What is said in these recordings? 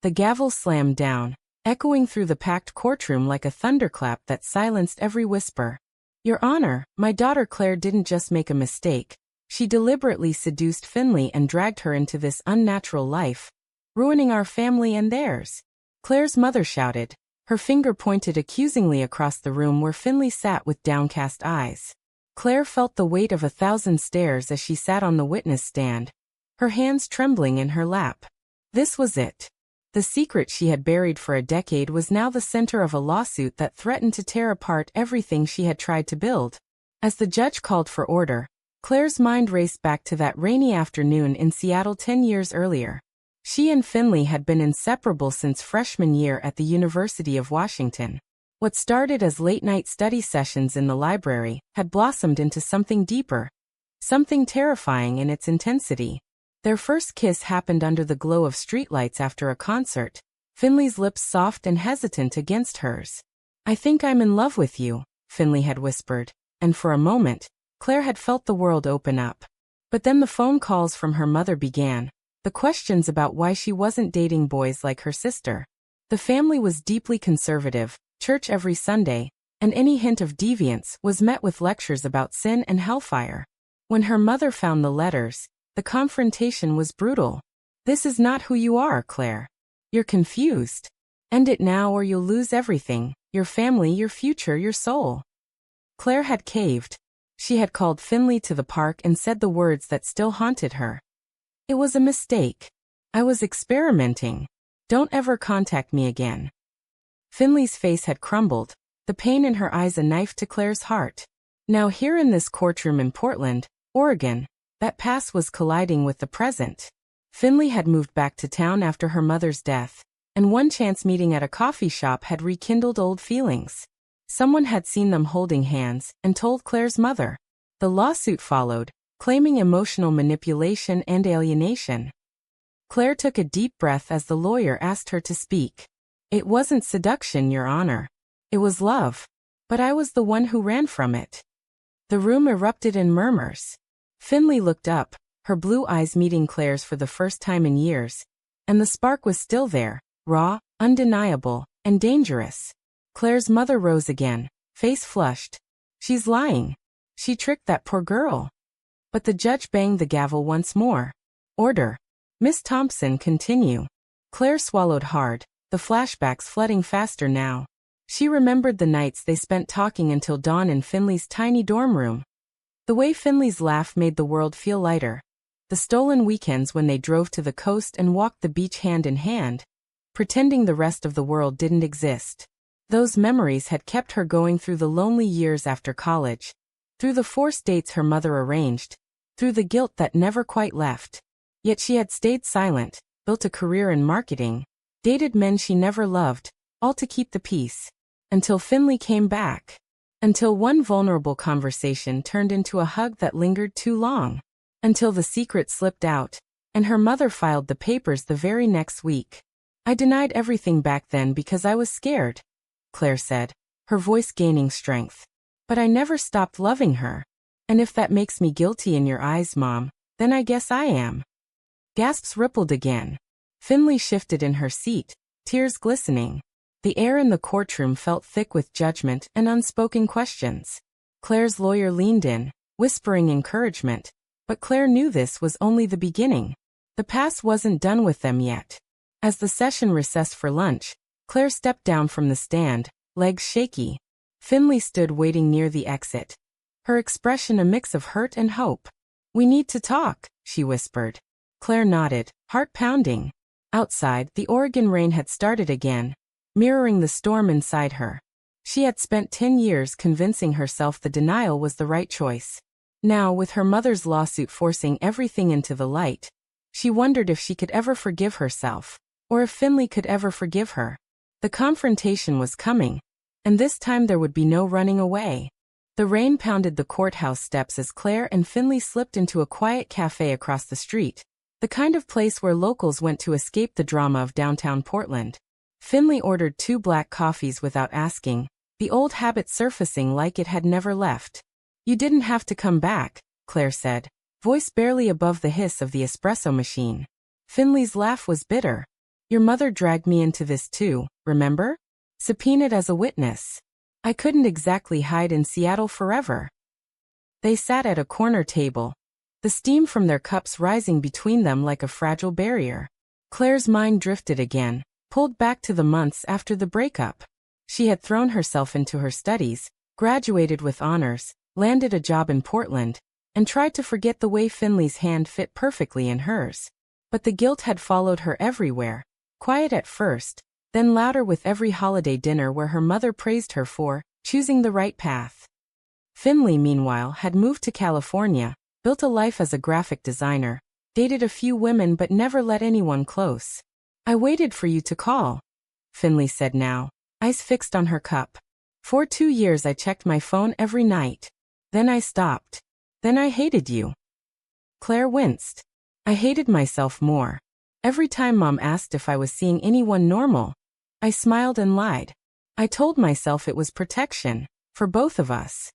The gavel slammed down, echoing through the packed courtroom like a thunderclap that silenced every whisper. Your Honor, my daughter Claire didn't just make a mistake. She deliberately seduced Finley and dragged her into this unnatural life, ruining our family and theirs. Claire's mother shouted, her finger pointed accusingly across the room where Finley sat with downcast eyes. Claire felt the weight of 1,000 stares as she sat on the witness stand, her hands trembling in her lap. This was it. The secret she had buried for a decade was now the center of a lawsuit that threatened to tear apart everything she had tried to build. As the judge called for order, Claire's mind raced back to that rainy afternoon in Seattle 10 years earlier. She and Finley had been inseparable since freshman year at the University of Washington. What started as late-night study sessions in the library had blossomed into something deeper, something terrifying in its intensity. Their first kiss happened under the glow of streetlights after a concert, Finley's lips soft and hesitant against hers. I think I'm in love with you, Finley had whispered, and for a moment, Claire had felt the world open up. But then the phone calls from her mother began, the questions about why she wasn't dating boys like her sister. The family was deeply conservative, church every Sunday, and any hint of deviance was met with lectures about sin and hellfire. When her mother found the letters, the confrontation was brutal. This is not who you are, Claire. You're confused. End it now or you'll lose everything, your family, your future, your soul. Claire had caved. She had called Finley to the park and said the words that still haunted her. It was a mistake. I was experimenting. Don't ever contact me again. Finley's face had crumbled, the pain in her eyes a knife to Claire's heart. Now here in this courtroom in Portland, Oregon, that past was colliding with the present. Finley had moved back to town after her mother's death, and one chance meeting at a coffee shop had rekindled old feelings. Someone had seen them holding hands and told Claire's mother. The lawsuit followed, claiming emotional manipulation and alienation. Claire took a deep breath as the lawyer asked her to speak. It wasn't seduction, Your Honor. It was love. But I was the one who ran from it. The room erupted in murmurs. Finley looked up, her blue eyes meeting Claire's for the first time in years, and the spark was still there, raw, undeniable, and dangerous. Claire's mother rose again, face flushed. She's lying. She tricked that poor girl. But the judge banged the gavel once more. Order. Miss Thompson, continue. Claire swallowed hard, the flashbacks flooding faster now. She remembered the nights they spent talking until dawn in Finley's tiny dorm room. The way Finley's laugh made the world feel lighter. The stolen weekends when they drove to the coast and walked the beach hand in hand, pretending the rest of the world didn't exist. Those memories had kept her going through the lonely years after college, through the forced dates her mother arranged, through the guilt that never quite left. Yet she had stayed silent, built a career in marketing, dated men she never loved, all to keep the peace. Until Finley came back. Until one vulnerable conversation turned into a hug that lingered too long. Until the secret slipped out, and her mother filed the papers the very next week. I denied everything back then because I was scared, Claire said, her voice gaining strength. But I never stopped loving her. And if that makes me guilty in your eyes, Mom, then I guess I am. Gasps rippled again. Finley shifted in her seat, tears glistening. The air in the courtroom felt thick with judgment and unspoken questions. Claire's lawyer leaned in, whispering encouragement. But Claire knew this was only the beginning. The past wasn't done with them yet. As the session recessed for lunch, Claire stepped down from the stand, legs shaky. Finley stood waiting near the exit, her expression a mix of hurt and hope. We need to talk, she whispered. Claire nodded, heart pounding. Outside, the Oregon rain had started again, mirroring the storm inside her. She had spent 10 years convincing herself the denial was the right choice. Now, with her mother's lawsuit forcing everything into the light, she wondered if she could ever forgive herself, or if Finley could ever forgive her. The confrontation was coming, and this time there would be no running away. The rain pounded the courthouse steps as Claire and Finley slipped into a quiet cafe across the street, the kind of place where locals went to escape the drama of downtown Portland. Finley ordered 2 black coffees without asking, the old habit surfacing like it had never left. You didn't have to come back, Claire said, voice barely above the hiss of the espresso machine. Finley's laugh was bitter. Your mother dragged me into this too, remember? Subpoenaed as a witness. I couldn't exactly hide in Seattle forever. They sat at a corner table, the steam from their cups rising between them like a fragile barrier. Claire's mind drifted again, pulled back to the months after the breakup. She had thrown herself into her studies, graduated with honors, landed a job in Portland, and tried to forget the way Finley's hand fit perfectly in hers. But the guilt had followed her everywhere, quiet at first, then louder with every holiday dinner where her mother praised her for choosing the right path. Finley, meanwhile, had moved to California, built a life as a graphic designer, dated a few women but never let anyone close. I waited for you to call, Finley said now, eyes fixed on her cup. For 2 years I checked my phone every night. Then I stopped. Then I hated you. Claire winced. I hated myself more. Every time Mom asked if I was seeing anyone normal, I smiled and lied. I told myself it was protection, for both of us.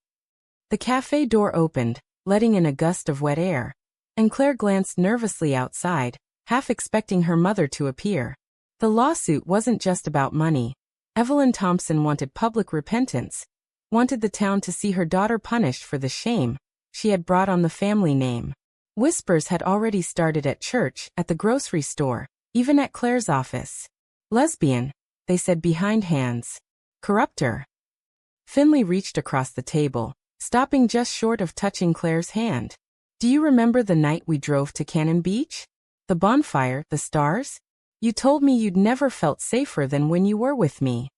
The cafe door opened, letting in a gust of wet air, and Claire glanced nervously outside, half expecting her mother to appear. The lawsuit wasn't just about money. Evelyn Thompson wanted public repentance, wanted the town to see her daughter punished for the shame she had brought on the family name. Whispers had already started at church, at the grocery store, even at Claire's office. Lesbian, they said behind hands. Corrupter. Finley reached across the table, stopping just short of touching Claire's hand. Do you remember the night we drove to Cannon Beach? The bonfire, the stars? You told me you'd never felt safer than when you were with me.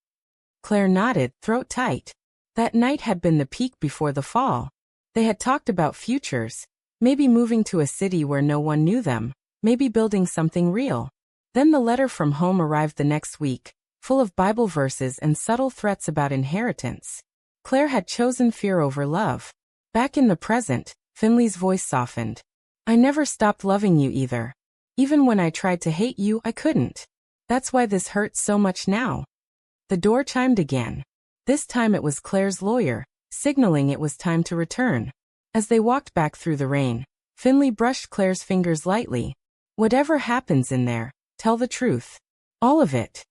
Claire nodded, throat tight. That night had been the peak before the fall. They had talked about futures, maybe moving to a city where no one knew them, maybe building something real. Then the letter from home arrived the next week, full of Bible verses and subtle threats about inheritance. Claire had chosen fear over love. Back in the present, Finley's voice softened. I never stopped loving you either. Even when I tried to hate you, I couldn't. That's why this hurts so much now. The door chimed again. This time it was Claire's lawyer, signaling it was time to return. As they walked back through the rain, Finley brushed Claire's fingers lightly. Whatever happens in there, tell the truth. All of it.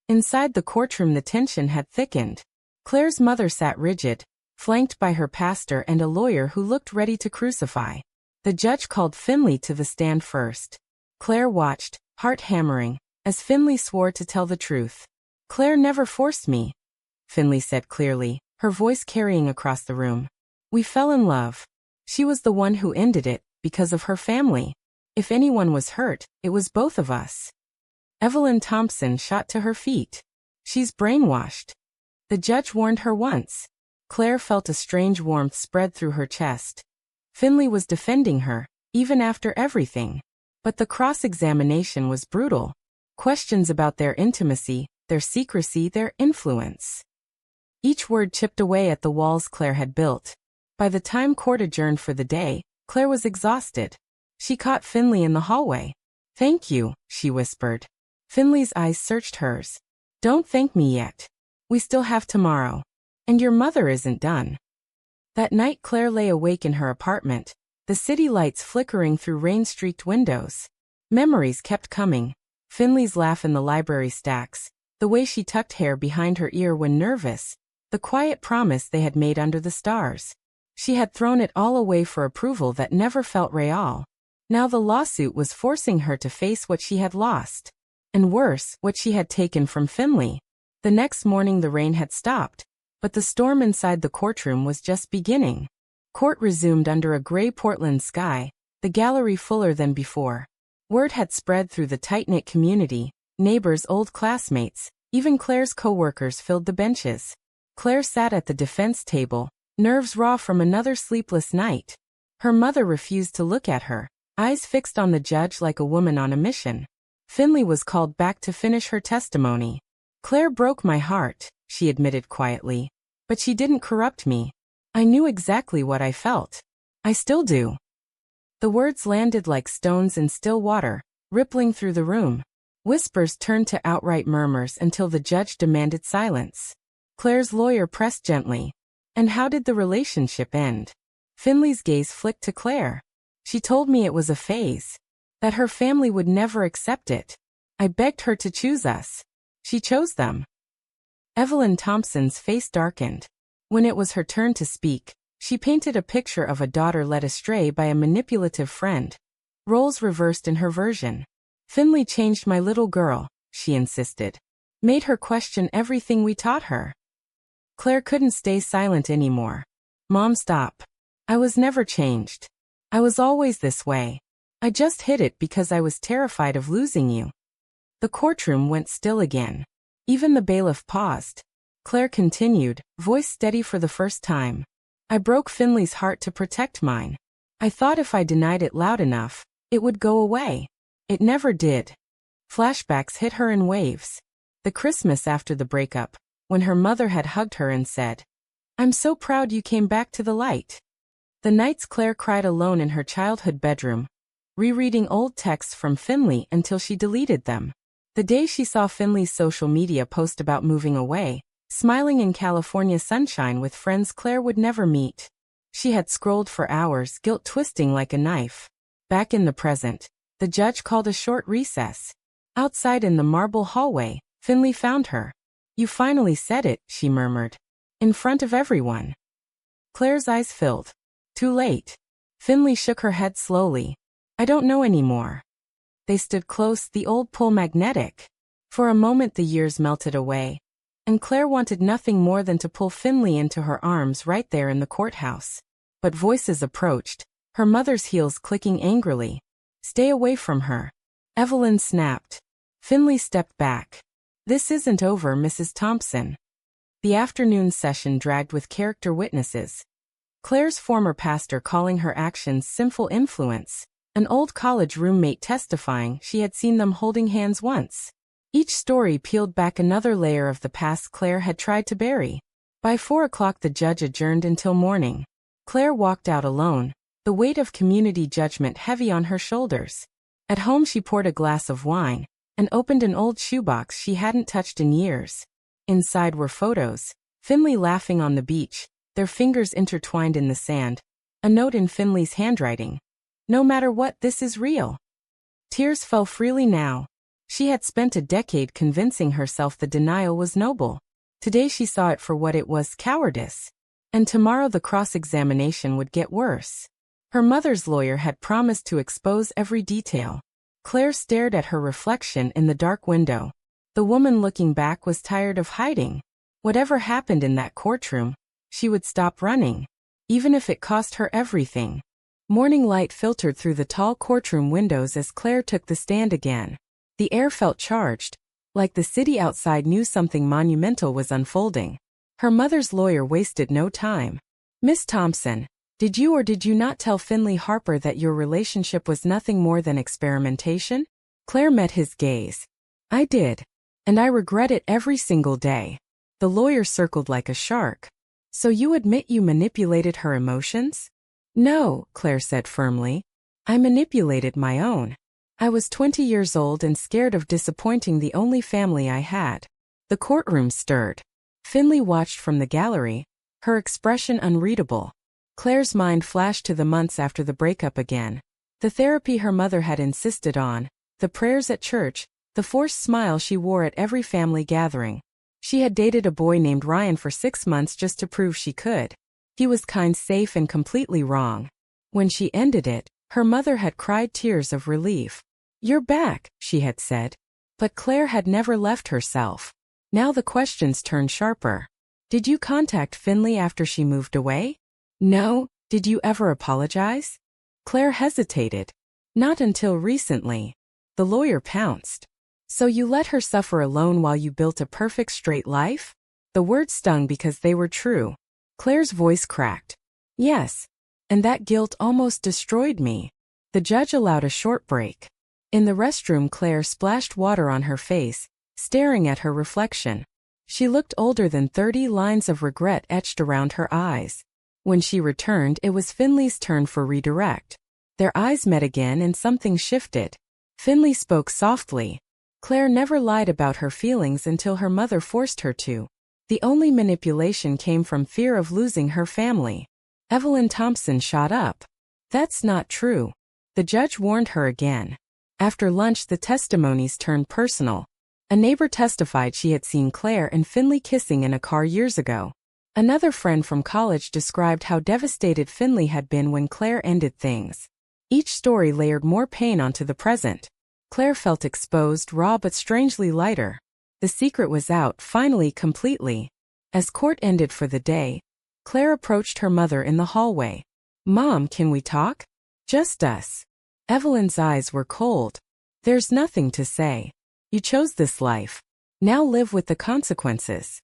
Inside the courtroom the tension had thickened. Claire's mother sat rigid, flanked by her pastor and a lawyer who looked ready to crucify. The judge called Finley to the stand first. Claire watched, heart hammering, as Finley swore to tell the truth. Claire never forced me, Finley said clearly, her voice carrying across the room. We fell in love. She was the one who ended it, because of her family. If anyone was hurt, it was both of us. Evelyn Thompson shot to her feet. She's brainwashed. The judge warned her once. Claire felt a strange warmth spread through her chest. Finley was defending her, even after everything. But the cross-examination was brutal. Questions about their intimacy, their secrecy, their influence. Each word chipped away at the walls Claire had built. By the time court adjourned for the day, Claire was exhausted. She caught Finley in the hallway. Thank you, she whispered. Finley's eyes searched hers. Don't thank me yet. We still have tomorrow. And your mother isn't done. That night Claire lay awake in her apartment, the city lights flickering through rain-streaked windows. Memories kept coming. Finley's laugh in the library stacks, the way she tucked hair behind her ear when nervous, the quiet promise they had made under the stars. She had thrown it all away for approval that never felt real. Now the lawsuit was forcing her to face what she had lost. And worse, what she had taken from Finley. The next morning the rain had stopped, but the storm inside the courtroom was just beginning. Court resumed under a gray Portland sky, the gallery fuller than before. Word had spread through the tight-knit community, neighbors, old classmates, even Claire's co-workers filled the benches. Claire sat at the defense table, nerves raw from another sleepless night. Her mother refused to look at her, eyes fixed on the judge like a woman on a mission. Finley was called back to finish her testimony. Claire broke my heart, she admitted quietly. But she didn't corrupt me. I knew exactly what I felt. I still do. The words landed like stones in still water, rippling through the room. Whispers turned to outright murmurs until the judge demanded silence. Claire's lawyer pressed gently. And how did the relationship end? Finley's gaze flicked to Claire. She told me it was a phase. That her family would never accept it. I begged her to choose us. She chose them. Evelyn Thompson's face darkened. When it was her turn to speak, she painted a picture of a daughter led astray by a manipulative friend. Roles reversed in her version. Finley changed my little girl, she insisted. Made her question everything we taught her. Claire couldn't stay silent anymore. Mom, stop. I was never changed. I was always this way. I just hid it because I was terrified of losing you. The courtroom went still again. Even the bailiff paused. Claire continued, voice steady for the first time. I broke Finley's heart to protect mine. I thought if I denied it loud enough, it would go away. It never did. Flashbacks hit her in waves. The Christmas after the breakup, when her mother had hugged her and said, "I'm so proud you came back to the light." The nights Claire cried alone in her childhood bedroom, rereading old texts from Finley until she deleted them. The day she saw Finley's social media post about moving away, smiling in California sunshine with friends Claire would never meet. She had scrolled for hours, guilt twisting like a knife. Back in the present, the judge called a short recess. Outside in the marble hallway, Finley found her. "You finally said it," she murmured. "In front of everyone." Claire's eyes filled. Too late. Finley shook her head slowly. "I don't know anymore." They stood close, the old pull magnetic. For a moment the years melted away, and Claire wanted nothing more than to pull Finley into her arms right there in the courthouse. But voices approached, her mother's heels clicking angrily. "Stay away from her." Evelyn snapped. Finley stepped back. "This isn't over, Mrs. Thompson." The afternoon session dragged with character witnesses. Claire's former pastor calling her actions sinful influence. An old college roommate testifying she had seen them holding hands once. Each story peeled back another layer of the past Claire had tried to bury. By 4 o'clock the judge adjourned until morning. Claire walked out alone, the weight of community judgment heavy on her shoulders. At home she poured a glass of wine, and opened an old shoebox she hadn't touched in years. Inside were photos, Finley laughing on the beach, their fingers intertwined in the sand, a note in Finley's handwriting. "No matter what, this is real." Tears fell freely now. She had spent a decade convincing herself the denial was noble. Today she saw it for what it was, cowardice. And tomorrow the cross-examination would get worse. Her mother's lawyer had promised to expose every detail. Claire stared at her reflection in the dark window. The woman looking back was tired of hiding. Whatever happened in that courtroom, she would stop running, even if it cost her everything. Morning light filtered through the tall courtroom windows as Claire took the stand again. The air felt charged, like the city outside knew something monumental was unfolding. Her mother's lawyer wasted no time. "Miss Thompson, did you or did you not tell Finley Harper that your relationship was nothing more than experimentation?" Claire met his gaze. "I did. And I regret it every single day." The lawyer circled like a shark. "So you admit you manipulated her emotions?" "No," Claire said firmly. "I manipulated my own. I was 20 years old and scared of disappointing the only family I had." The courtroom stirred. Finley watched from the gallery, her expression unreadable. Claire's mind flashed to the months after the breakup again. The therapy her mother had insisted on, the prayers at church, the forced smile she wore at every family gathering. She had dated a boy named Ryan for 6 months just to prove she could. He was kind, safe, and completely wrong. When she ended it, her mother had cried tears of relief. "You're back," she had said. But Claire had never left herself. Now the questions turned sharper. "Did you contact Finley after she moved away?" "No." "Did you ever apologize?" Claire hesitated. "Not until recently." The lawyer pounced. "So you let her suffer alone while you built a perfect straight life?" The words stung because they were true. Claire's voice cracked. "Yes. And that guilt almost destroyed me." The judge allowed a short break. In the restroom Claire splashed water on her face, staring at her reflection. She looked older than 30, lines of regret etched around her eyes. When she returned, it was Finley's turn for redirect. Their eyes met again and something shifted. Finley spoke softly. Claire never lied about her feelings until her mother forced her to. The only manipulation came from fear of losing her family. Evelyn Thompson shot up. "That's not true." The judge warned her again. After lunch, the testimonies turned personal. A neighbor testified she had seen Claire and Finley kissing in a car years ago. Another friend from college described how devastated Finley had been when Claire ended things. Each story layered more pain onto the present. Claire felt exposed, raw but strangely lighter. The secret was out, finally, completely. As court ended for the day, Claire approached her mother in the hallway. "Mom, can we talk?" "Just us." Evelyn's eyes were cold. "There's nothing to say. You chose this life. Now live with the consequences."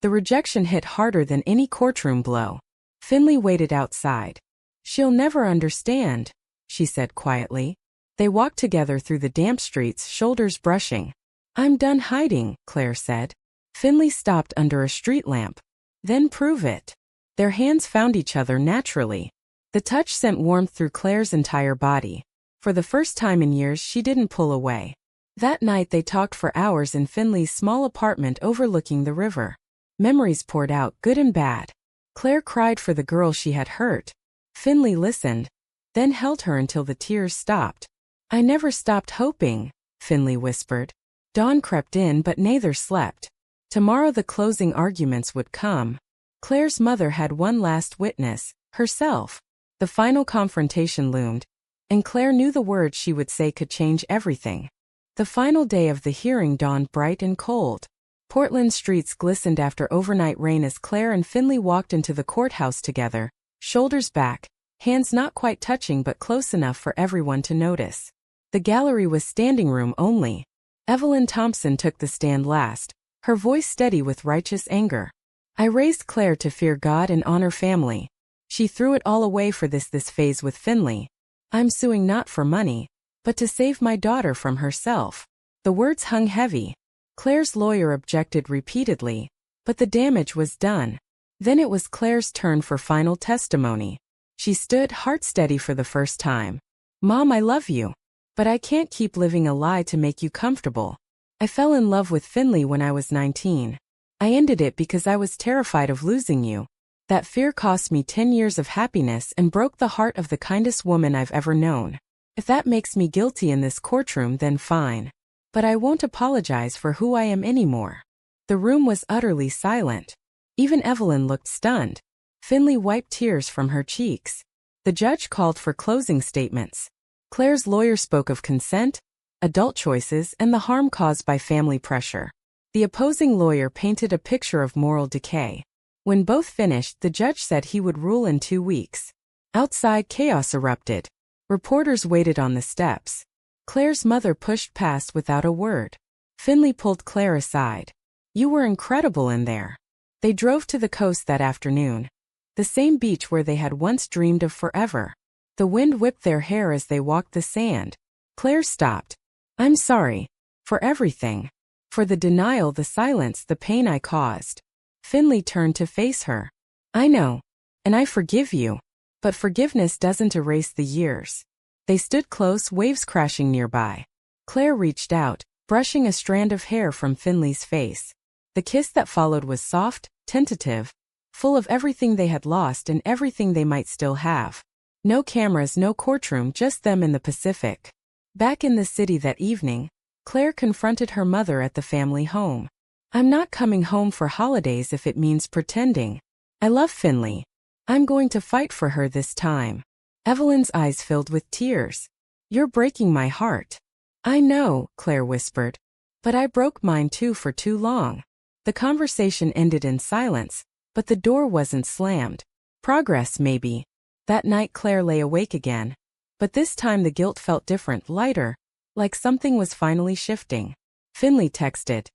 The rejection hit harder than any courtroom blow. Finley waited outside. "She'll never understand," she said quietly. They walked together through the damp streets, shoulders brushing. "I'm done hiding," Claire said. Finley stopped under a street lamp. "Then prove it." Their hands found each other naturally. The touch sent warmth through Claire's entire body. For the first time in years, she didn't pull away. That night they talked for hours in Finley's small apartment overlooking the river. Memories poured out, good and bad. Claire cried for the girl she had hurt. Finley listened, then held her until the tears stopped. "I never stopped hoping," Finley whispered. Dawn crept in, but neither slept. Tomorrow the closing arguments would come. Claire's mother had one last witness, herself. The final confrontation loomed, and Claire knew the words she would say could change everything. The final day of the hearing dawned bright and cold. Portland streets glistened after overnight rain as Claire and Finley walked into the courthouse together, shoulders back, hands not quite touching but close enough for everyone to notice. The gallery was standing room only. Evelyn Thompson took the stand last, her voice steady with righteous anger. "I raised Claire to fear God and honor family. She threw it all away for this phase with Finley. I'm suing not for money, but to save my daughter from herself." The words hung heavy. Claire's lawyer objected repeatedly, but the damage was done. Then it was Claire's turn for final testimony. She stood heart steady for the first time. "Mom, I love you. But I can't keep living a lie to make you comfortable. I fell in love with Finley when I was 19. I ended it because I was terrified of losing you. That fear cost me 10 years of happiness and broke the heart of the kindest woman I've ever known. If that makes me guilty in this courtroom, then fine. But I won't apologize for who I am anymore." The room was utterly silent. Even Evelyn looked stunned. Finley wiped tears from her cheeks. The judge called for closing statements. Claire's lawyer spoke of consent, adult choices, and the harm caused by family pressure. The opposing lawyer painted a picture of moral decay. When both finished, the judge said he would rule in 2 weeks. Outside, chaos erupted. Reporters waited on the steps. Claire's mother pushed past without a word. Finley pulled Claire aside. "You were incredible in there." They drove to the coast that afternoon. The same beach where they had once dreamed of forever. The wind whipped their hair as they walked the sand. Claire stopped. "I'm sorry. For everything. For the denial, the silence, the pain I caused." Finley turned to face her. "I know. And I forgive you. But forgiveness doesn't erase the years." They stood close, waves crashing nearby. Claire reached out, brushing a strand of hair from Finley's face. The kiss that followed was soft, tentative, full of everything they had lost and everything they might still have. No cameras, no courtroom, just them in the Pacific. Back in the city that evening, Claire confronted her mother at the family home. "I'm not coming home for holidays if it means pretending. I love Finley. I'm going to fight for her this time." Evelyn's eyes filled with tears. "You're breaking my heart." "I know," Claire whispered. "But I broke mine too for too long." The conversation ended in silence, but the door wasn't slammed. Progress, maybe. That night Claire lay awake again. But this time the guilt felt different, lighter, like something was finally shifting. Finley texted,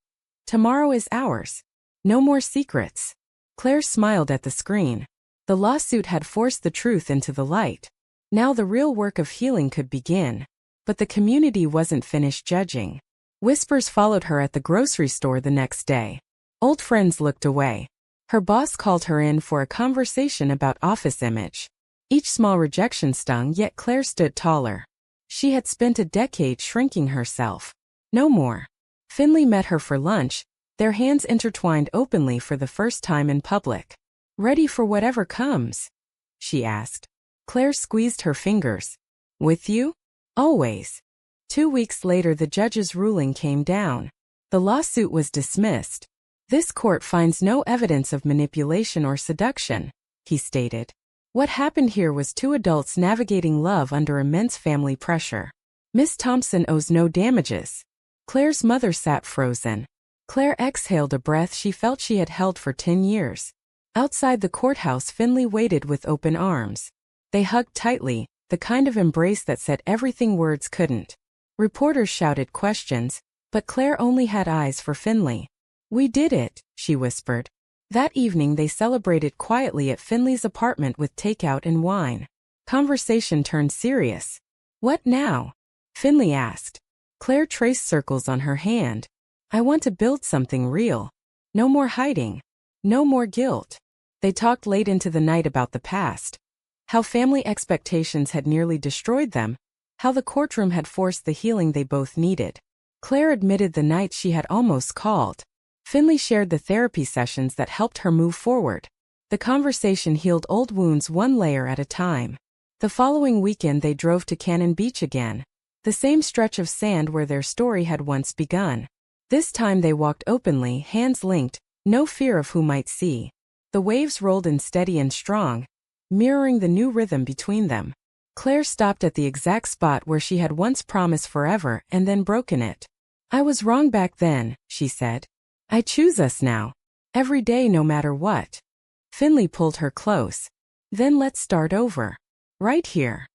"Tomorrow is ours. No more secrets." Claire smiled at the screen. The lawsuit had forced the truth into the light. Now the real work of healing could begin. But the community wasn't finished judging. Whispers followed her at the grocery store the next day. Old friends looked away. Her boss called her in for a conversation about office image. Each small rejection stung, yet Claire stood taller. She had spent a decade shrinking herself. No more. Finley met her for lunch, their hands intertwined openly for the first time in public. "Ready for whatever comes?" she asked. Claire squeezed her fingers. "With you? Always." 2 weeks later, the judge's ruling came down. The lawsuit was dismissed. "This court finds no evidence of manipulation or seduction," he stated. "What happened here was two adults navigating love under immense family pressure. Miss Thompson owes no damages." Claire's mother sat frozen. Claire exhaled a breath she felt she had held for 10 years. Outside the courthouse, Finley waited with open arms. They hugged tightly, the kind of embrace that said everything words couldn't. Reporters shouted questions, but Claire only had eyes for Finley. "We did it," she whispered. That evening they celebrated quietly at Finley's apartment with takeout and wine. Conversation turned serious. "What now?" Finley asked. Claire traced circles on her hand. "I want to build something real. No more hiding. No more guilt." They talked late into the night about the past. How family expectations had nearly destroyed them. How the courtroom had forced the healing they both needed. Claire admitted the nights she had almost called. Finley shared the therapy sessions that helped her move forward. The conversation healed old wounds one layer at a time. The following weekend they drove to Cannon Beach again. The same stretch of sand where their story had once begun. This time they walked openly, hands linked, no fear of who might see. The waves rolled in steady and strong, mirroring the new rhythm between them. Claire stopped at the exact spot where she had once promised forever and then broken it. "I was wrong back then," she said. "I choose us now. Every day, no matter what." Finley pulled her close. "Then let's start over. Right here."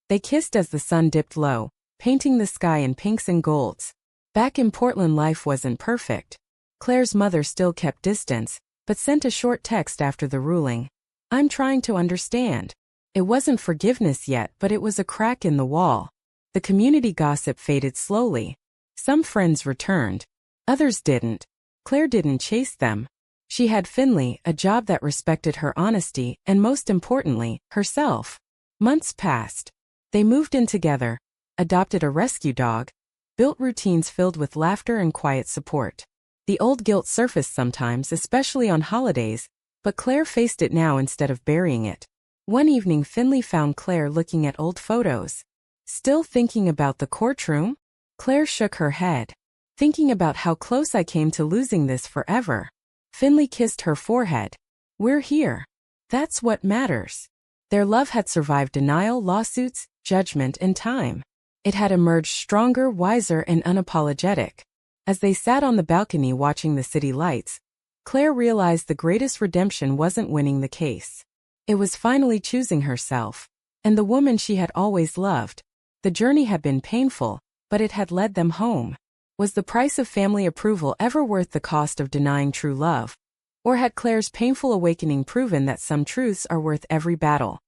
They kissed as the sun dipped low, painting the sky in pinks and golds. Back in Portland, life wasn't perfect. Claire's mother still kept distance, but sent a short text after the ruling. "I'm trying to understand." It wasn't forgiveness yet, but it was a crack in the wall. The community gossip faded slowly. Some friends returned. Others didn't. Claire didn't chase them. She had Finley, a job that respected her honesty, and most importantly, herself. Months passed. They moved in together, adopted a rescue dog, built routines filled with laughter and quiet support. The old guilt surfaced sometimes, especially on holidays, but Claire faced it now instead of burying it. One evening Finley found Claire looking at old photos. "Still thinking about the courtroom?" Claire shook her head. "Thinking about how close I came to losing this forever." Finley kissed her forehead. "We're here. That's what matters." Their love had survived denial, lawsuits, judgment, and time. It had emerged stronger, wiser, and unapologetic. As they sat on the balcony watching the city lights, Claire realized the greatest redemption wasn't winning the case. It was finally choosing herself, and the woman she had always loved. The journey had been painful, but it had led them home. Was the price of family approval ever worth the cost of denying true love? Or had Claire's painful awakening proven that some truths are worth every battle?